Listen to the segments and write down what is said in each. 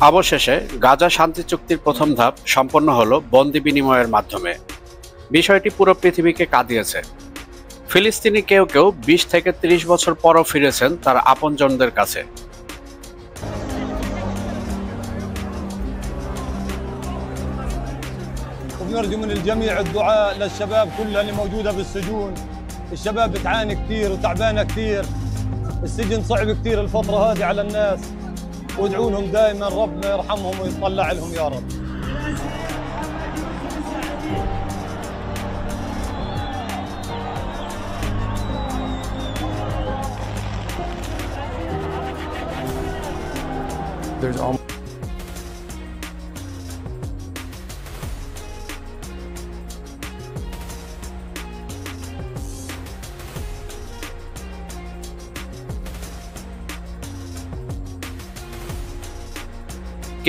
অবশেষে গাজা শান্তি চুক্তির প্রথম ধাপ সম্পন্ন হলো বন্দি বিনিময়ের মাধ্যমে। বিষয়টি পুরো পৃথিবীকে কাঁদিয়েছে। ফিলিস্তিনি কেউ কেউ ২০ থেকে ৩০ বছর পরও ফিরেছেন তার আপনজনদের কাছে। ونرجو من الجميع الدعاء للشباب كلها اللي موجوده بالسجون. الشباب بتعاني كثير وتعبانه كثير، السجن صعب كثير الفتره هذه على الناس، وادعوا لهم دائما ربنا يرحمهم ويطلع لهم يا رب. There's almost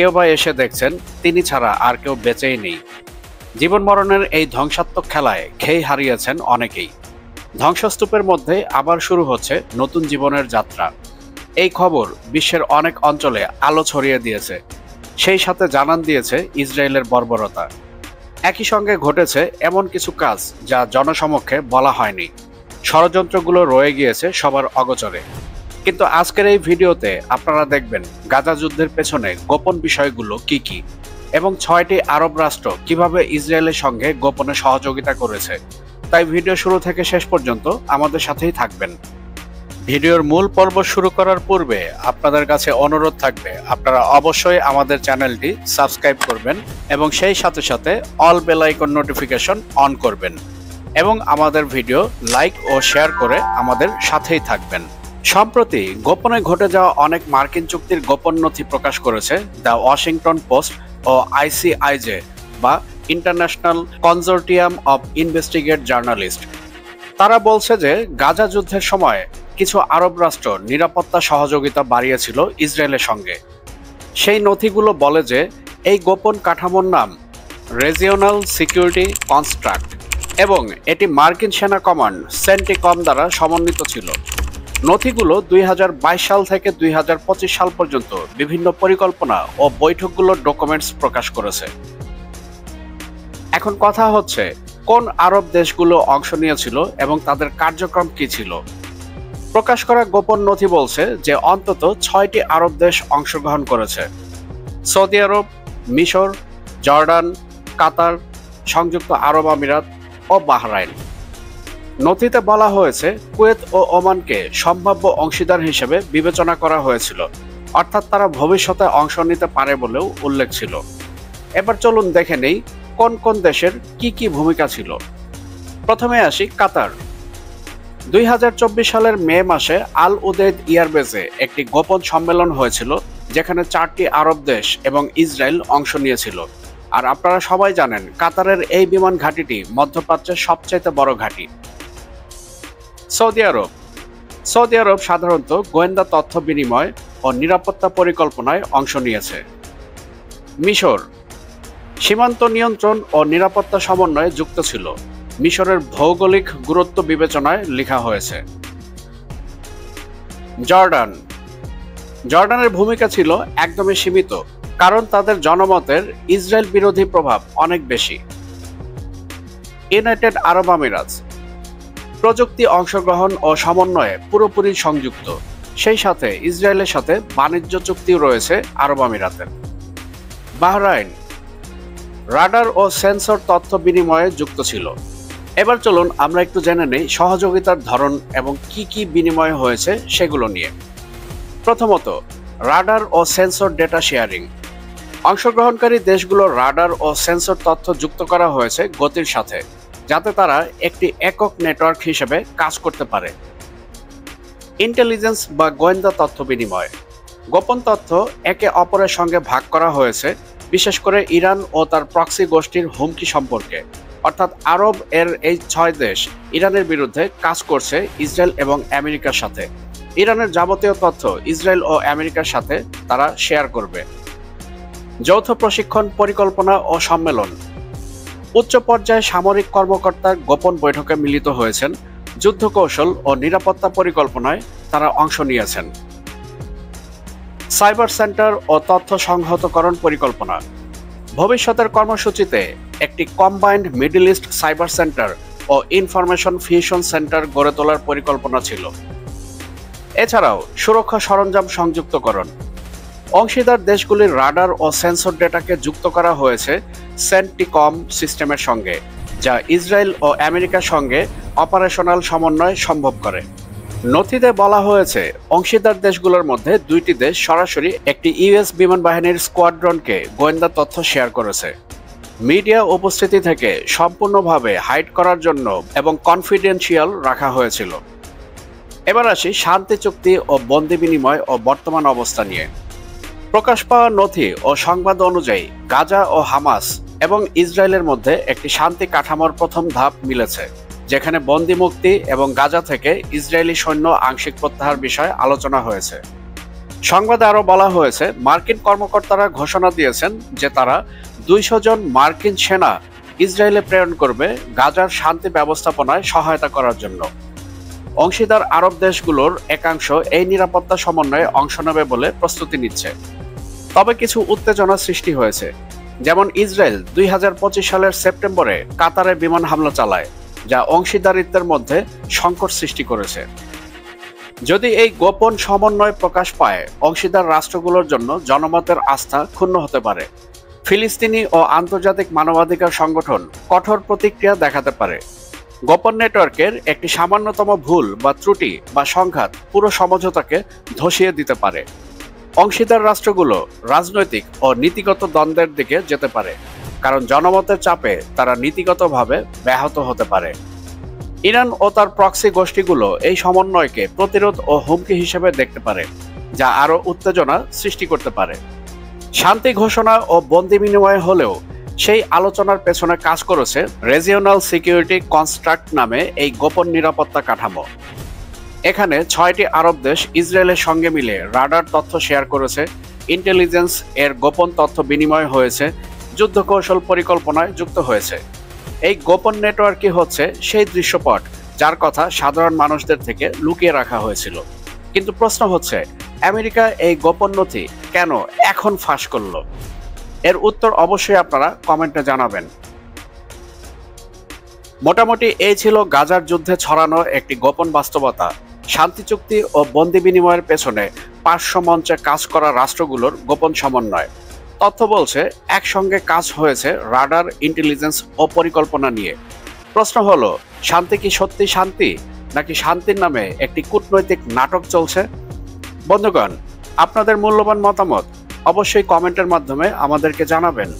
কেউ বা এসে দেখছেন তিনি ছাড়া আর কেউ বেঁচেই নেই। জীবন মরণের এই ধ্বংসাত্মক খেলায় খেই হারিয়েছেন অনেকেই। ধ্বংসস্তূপের মধ্যে আবার শুরু হচ্ছে নতুন জীবনের যাত্রা। এই খবর বিশ্বের অনেক অঞ্চলে আলো ছড়িয়ে দিয়েছে, সেই সাথে জানান দিয়েছে ইসরায়েলের বর্বরতা। একই সঙ্গে ঘটেছে এমন কিছু কাজ যা জনসমক্ষে বলা হয়নি। ষড়যন্ত্রগুলো রয়ে গিয়েছে সবার অগোচরে। কিন্তু আজকের এই ভিডিওতে আপনারা দেখবেন গাজা যুদ্ধের পেছনে গোপন বিষয়গুলো কি কি, এবং ৬টি আরব রাষ্ট্র কিভাবে ইসরায়েলের সঙ্গে গোপনে সহযোগিতা করেছে। তাই ভিডিও শুরু থেকে শেষ পর্যন্ত আমাদের সাথেই থাকবেন। ভিডিওর মূল পর্ব শুরু করার পূর্বে আপনাদের কাছে অনুরোধ থাকবে আপনারা অবশ্যই আমাদের চ্যানেলটি সাবস্ক্রাইব করবেন এবং সেই সাথে সাথে all bell icon notification on করবেন এবং আমাদের ভিডিও লাইক ও শেয়ার করে আমাদের সাথেই থাকবেন। সম্প্রতি গোপনে ঘটে যাওয়া অনেক মার্কিন চুক্তির গোপন নথি প্রকাশ করেছে দ্য ওয়াশিংটন পোস্ট ও আইসিআইজে বা International Consortium of Investigate Journalist. তারা বলছে যে গাজা যুদ্ধের সময় কিছু আরব রাষ্ট্র নিরাপত্তা সহযোগিতা বাড়িয়েছিল ইসরায়েলের সঙ্গে। সেই নথিগুলো বলে যে এই গোপন কাঠামোর নাম রিজিওনাল সিকিউরিটি কনস্ট্রাক্ট এবং এটি মার্কিন সেনা কমান্ড সেন্টিকম দ্বারা সমন্বিত ছিল। নথিগুলো ২০২২ সাল থেকে ২০২৫ সাল পর্যন্ত বিভিন্ন পরিকল্পনা ও বৈঠকগুলোর ডকুমেন্টস প্রকাশ করেছে। এখন কথা হচ্ছে কোন আরব দেশগুলো অংশ নিয়েছিল এবং তাদের কার্যক্রম কি ছিল। প্রকাশ করা গোপন নথি বলছে যে অন্তত ৬টি আরব দেশ অংশগ্রহণ করেছে: সৌদি আরব, মিশর, জর্ডান, কাতার, সংযুক্ত আরব আমিরাত ও বাহরাইন। নথিতে বলা হয়েছে কুয়েত ও ওমানকে সম্ভাব্য অংশীদার হিসেবে বিবেচনা করা হয়েছিল, অর্থাৎ তারা ভবিষ্যতে অংশ নিতে পারে বলেও উল্লেখ ছিল। এবার চলুন দেখে নেই কোন কোন দেশের কি কি ভূমিকা ছিল। প্রথমে আসি কাতার। ২০২৪ সালের মে মাসে আল উদেদ এয়ারবেসে একটি গোপন সম্মেলন হয়েছিল যেখানে ৪টি আরব দেশ এবং ইসরায়েল অংশ নিয়েছিল। আর আপনারা সবাই জানেন কাতারের এই বিমান ঘাঁটিটি মধ্যপ্রাচ্যের সবচাইতে বড় ঘাঁটি। সৌদি আরব সাধারণত গোয়েন্দা তথ্য বিনিময় ও নিরাপত্তা পরিকল্পনায় অংশ নিয়েছে। মিশর সীমান্ত নিয়ন্ত্রণ ও নিরাপত্তা সমন্বয়ে যুক্ত ছিল। মিশরের ভৌগোলিক গুরুত্ব বিবেচনায় লেখা হয়েছে। জর্ডানের ভূমিকা ছিল একদমই সীমিত, কারণ তাদের জনমতের ইসরায়েল বিরোধী প্রভাব অনেক বেশি। ইউনাইটেড আরব আমিরাত প্রযুক্তি অংশগ্রহণ ও সমন্বয়ে পুরোপুরি সংযুক্ত, সেই সাথে ইসরায়েলের সাথে বাণিজ্য চুক্তিও রয়েছে আরব আমিরাতের। বাহরাইন রাডার ও সেন্সর তথ্য বিনিময়ে যুক্ত ছিল। এবার চলুন আমরা একটু জেনে নেই সহযোগিতার ধরন এবং কি কি বিনিময় হয়েছে সেগুলো নিয়ে। প্রথমত, রাডার ও সেন্সর ডেটা শেয়ারিং। অংশগ্রহণকারী দেশগুলোর রাডার ও সেন্সর তথ্য যুক্ত করা হয়েছে গতির সাথে, যাতে তারা একটি একক নেটওয়ার্ক হিসেবে কাজ করতে পারে। ইন্টেলিজেন্স বা গোয়েন্দা তথ্য বিনিময়। গোপন তথ্য একে অপরের সঙ্গে ভাগ করা হয়েছে, বিশেষ করে ইরান ও তার প্রক্সি গোষ্ঠীর হুমকি সম্পর্কে। অর্থাৎ আরব এর এই ৬ দেশ ইরানের বিরুদ্ধে কাজ করছে ইসরায়েল এবং আমেরিকার সাথে। ইরানের যাবতীয় তথ্য ইসরায়েল ও আমেরিকার সাথে তারা শেয়ার করবে। যৌথ প্রশিক্ষণ পরিকল্পনা ও সম্মেলন। উচ্চ পর্যায়ে সামরিক কর্মকর্তার গোপন বৈঠকে মিলিত হয়েছেন, যুদ্ধ কৌশল ও নিরাপত্তা পরিকল্পনায় তারা অংশ নিয়েছেন। সাইবার সেন্টার ও তথ্য সংহতকরণ পরিকল্পনা। ভবিষ্যতের কর্মসূচিতে একটি combined Middle East cyber centre ও ইনফরমেশন ফিউশন সেন্টার গড়ে তোলার পরিকল্পনা ছিল। এছাড়াও সুরক্ষা সরঞ্জাম সংযুক্তকরণ। অংশীদার দেশগুলির রাডার ও সেন্সর ডেটাকে যুক্ত করা হয়েছে সেন্টিকম সিস্টেমের সঙ্গে, যা ইসরায়েল ও আমেরিকার সঙ্গে অপারেশনাল সমন্বয় সম্ভব করে। নথিতে বলা হয়েছে অংশীদার দেশগুলোর মধ্যে দুইটি দেশ সরাসরি একটি ইউএস বিমান বাহিনীর স্কোয়াড্রনকে গোয়েন্দা তথ্য শেয়ার করেছে। মিডিয়া উপস্থিতি থেকে সম্পূর্ণভাবে হাইড করার জন্য এবং কনফিডেন্সিয়াল রাখা হয়েছিল। এবার আসি শান্তি চুক্তি ও বন্দি বিনিময় ও বর্তমান অবস্থা নিয়ে। প্রকাশ পাওয়া নথি ও সংবাদ অনুযায়ী গাজা ও হামাস এবং ইসরায়েলের মধ্যে একটি শান্তি কাঠামোর প্রথম ধাপ মিলেছে, যেখানে বন্দি মুক্তি এবং গাজা থেকে ইসরায়েলি সৈন্য আংশিক প্রত্যাহার বিষয়ে আলোচনা হয়েছে। সংবাদে আরও বলা হয়েছে মার্কিন কর্মকর্তারা ঘোষণা দিয়েছেন যে তারা 200 জন মার্কিন সেনা ইসরায়েলে প্রেরণ করবে গাজার শান্তি ব্যবস্থাপনায় সহায়তা করার জন্য। অংশীদার আরব দেশগুলোর একাংশ এই নিরাপত্তা সমন্বয়ে অংশ নেবে বলে প্রস্তুতি নিচ্ছে। তবে কিছু উত্তেজনা সৃষ্টি হয়েছে, যেমন ইসরায়েল 2025 সালের সেপ্টেম্বরে কাতারে বিমান হামলা চালায়, যা অংশীদারিত্বের মধ্যে সংকট সৃষ্টি করেছে। যদি এই গোপন সমন্বয় প্রকাশ পায়, অংশীদার রাষ্ট্রগুলোর জন্য জনমতের আস্থা ক্ষুণ্ণ হতে পারে। ফিলিস্তিনি ও আন্তর্জাতিক মানবাধিকার সংগঠন কঠোর প্রতিক্রিয়া দেখাতে পারে। গোপন নেটওয়ার্কের একটি সামান্যতম ভুল বা ত্রুটি বা সংঘাত পুরো সমঝোতাকে ধসিয়ে দিতে পারে। অংশীদার রাষ্ট্রগুলো রাজনৈতিক ও নীতিগত দ্বন্দ্বের দিকে যেতে পারে, কারণ জনমতের চাপে তারা নীতিগতভাবে ব্যাহত হতে পারে। ইরান ও তার প্রক্সি গোষ্ঠীগুলো এই সমন্বয়কে প্রতিরোধ ও হুমকি হিসেবে দেখতে পারে, যা আরও উত্তেজনা সৃষ্টি করতে পারে। শান্তি ঘোষণা ও বন্দি বিনিময় হলেও সেই আলোচনার পেছনে কাজ করেছে রিজিওনাল সিকিউরিটি কনস্ট্রাক্ট নামে এই গোপন নিরাপত্তা কাঠামো। এখানে 6টি আরব দেশ ইসরায়েলের সঙ্গে মিলে রাডার তথ্য শেয়ার করেছে, ইন্টেলিজেন্স এর গোপন তথ্য বিনিময় হয়েছে, যুদ্ধকৌশল পরিকল্পনায় যুক্ত হয়েছে। এই গোপন নেটওয়ার্কই হচ্ছে সেই দৃশ্যপট যার কথা সাধারণ মানুষদের থেকে লুকিয়ে রাখা হয়েছিল। কিন্তু প্রশ্ন হচ্ছে, আমেরিকা এই গোপন নথি কেন এখন ফাঁস করলো? এর উত্তর অবশ্যই আপনারা কমেন্টে জানাবেন। মোটামুটি এই ছিল গাজার যুদ্ধে ছড়ানো একটি গোপন বাস্তবতা, শান্তি চুক্তি ও বন্দি বিনিময়ের পেছনে পার্শ্ব মঞ্চে কাজ করা রাষ্ট্রগুলোর গোপন সমন্বয়। তথ্য বলছে একসঙ্গে কাজ হয়েছে রাডার, ইন্টেলিজেন্স ও পরিকল্পনা নিয়ে। প্রশ্ন হলো, শান্তি কি সত্যি শান্তি, নাকি শান্তির নামে একটি কূটনৈতিক নাটক চলছে? বন্ধুগণ, আপনাদের মূল্যবান মতামত অবশ্যই কমেন্টের মাধ্যমে আমাদেরকে জানাবেন।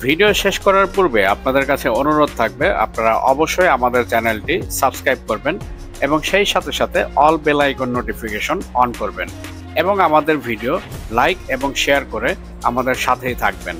ভিডিও শেষ করার পূর্বে আপনাদের কাছে অনুরোধ থাকবে আপনারা অবশ্যই আমাদের চ্যানেলটি সাবস্ক্রাইব করবেন এবং সেই সাথে সাথে all bell icon notification on করবেন এবং আমাদের ভিডিও লাইক এবং শেয়ার করে আমাদের সাথেই থাকবেন।